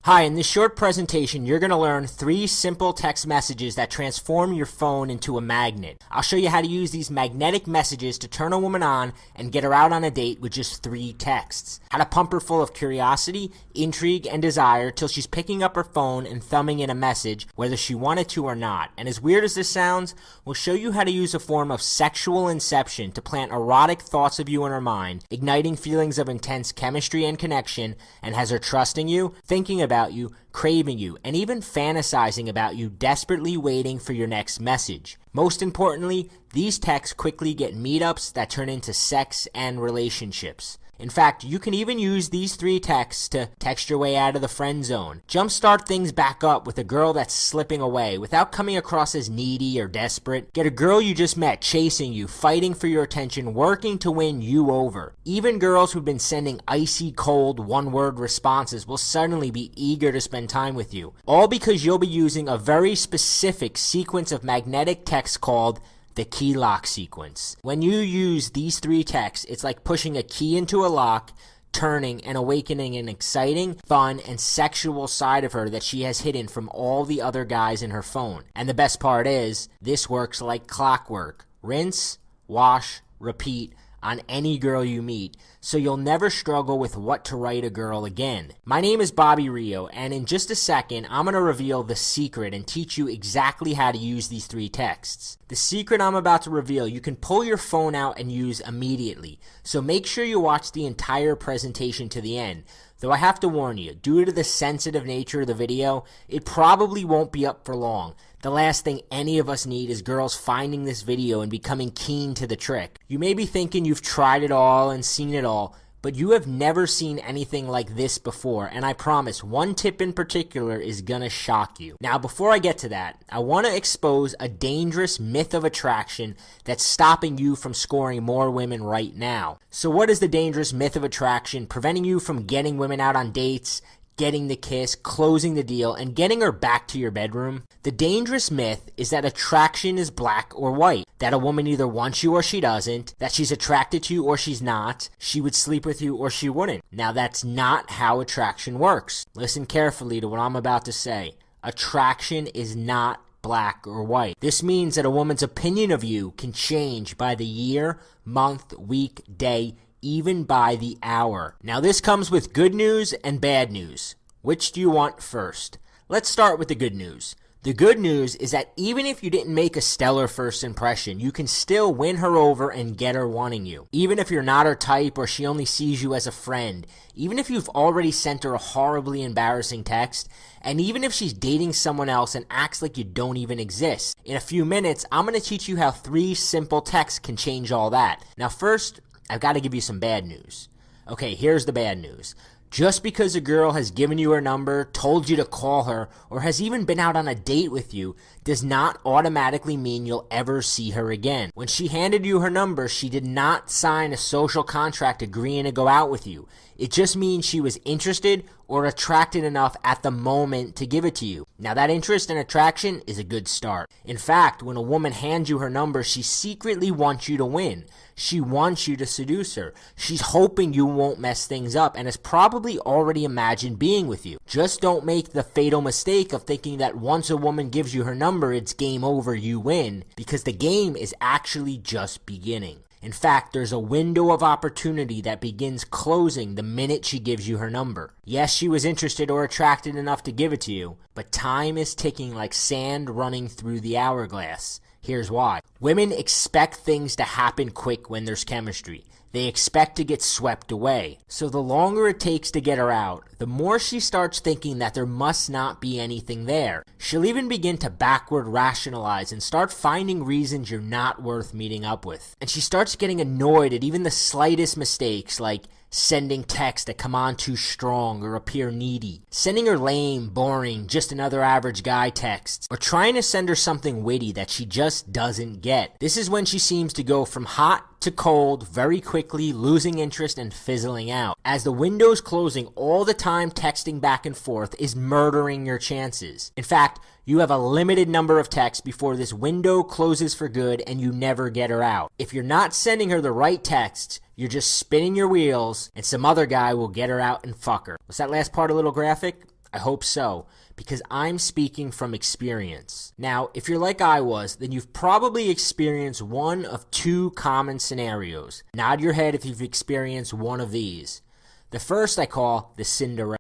Hi, in this short presentation, you're going to learn 3 simple text messages that transform your phone into a magnet. I'll show you how to use these magnetic messages to turn a woman on and get her out on a date with just 3 texts. How to pump her full of curiosity, intrigue, and desire till she's picking up her phone and thumbing in a message, whether she wanted to or not. And as weird as this sounds, we'll show you how to use a form of sexual inception to plant erotic thoughts of you in her mind, igniting feelings of intense chemistry and connection, and has her trusting you, thinking about you, craving you, and even fantasizing about you, desperately waiting for your next message. Most importantly, these texts quickly get meetups that turn into sex and relationships. In fact, you can even use these 3 texts to text your way out of the friend zone. Jumpstart things back up with a girl that's slipping away without coming across as needy or desperate. Get a girl you just met chasing you, fighting for your attention, working to win you over. Even girls who've been sending icy cold one-word responses will suddenly be eager to spend time with you. All because you'll be using a very specific sequence of magnetic texts called the key lock sequence. When you use these 3 texts, it's like pushing a key into a lock, turning and awakening an exciting, fun, and sexual side of her that she has hidden from all the other guys in her phone. And the best part is, this works like clockwork. Rinse, wash, repeat on any girl you meet, so you'll never struggle with what to write a girl again. My name is Bobby Rio, and in just a second, I'm going to reveal the secret and teach you exactly how to use these 3 texts. The secret I'm about to reveal, you can pull your phone out and use immediately, so make sure you watch the entire presentation to the end. Though I have to warn you, due to the sensitive nature of the video, it probably won't be up for long. The last thing any of us need is girls finding this video and becoming keen to the trick. You may be thinking you've tried it all and seen it all, but you have never seen anything like this before, and I promise one tip in particular is gonna shock you. Now, before I get to that, I want to expose a dangerous myth of attraction that's stopping you from scoring more women right now. So what is the dangerous myth of attraction preventing you from getting women out on dates, getting the kiss, closing the deal, and getting her back to your bedroom? The dangerous myth is that attraction is black or white, that a woman either wants you or she doesn't, that she's attracted to you or she's not, she would sleep with you or she wouldn't. Now, that's not how attraction works. Listen carefully to what I'm about to say. Attraction is not black or white. This means that a woman's opinion of you can change by the year, month, week, day, even by the hour. Now, this comes with good news and bad news. Which do you want first? Let's start with the good news. The good news is that even if you didn't make a stellar first impression, you can still win her over and get her wanting you. Even if you're not her type or she only sees you as a friend, even if you've already sent her a horribly embarrassing text, and even if she's dating someone else and acts like you don't even exist. In a few minutes, I'm going to teach you how 3 simple texts can change all that. Now first, I've got to give you some bad news. Okay, here's the bad news. Just because a girl has given you her number, told you to call her, or has even been out on a date with you, does not automatically mean you'll ever see her again. When she handed you her number, she did not sign a social contract agreeing to go out with you. It just means she was interested or attracted enough at the moment to give it to you. Now, that interest and attraction is a good start. In fact, when a woman hands you her number, she secretly wants you to win. She wants you to seduce her. She's hoping you won't mess things up and has probably already imagined being with you. Just don't make the fatal mistake of thinking that once a woman gives you her number, it's game over, you win, because the game is actually just beginning. In fact, there's a window of opportunity that begins closing the minute she gives you her number. Yes, she was interested or attracted enough to give it to you, but time is ticking like sand running through the hourglass. Here's why. Women expect things to happen quick when there's chemistry. They expect to get swept away. So the longer it takes to get her out, the more she starts thinking that there must not be anything there. She'll even begin to backward rationalize and start finding reasons you're not worth meeting up with. And she starts getting annoyed at even the slightest mistakes, like sending texts that come on too strong or appear needy, sending her lame, boring, just another average guy texts, or trying to send her something witty that she just doesn't get. This is when she seems to go from hot to cold very quickly, losing interest and fizzling out. As the window's closing, all the time texting back and forth is murdering your chances. In fact, you have a limited number of texts before this window closes for good and you never get her out. If you're not sending her the right texts, you're just spinning your wheels and some other guy will get her out and fuck her. Was that last part a little graphic? I hope so, because I'm speaking from experience. Now, if you're like I was, then you've probably experienced one of two common scenarios. Nod your head if you've experienced one of these. The first I call the Cinderella.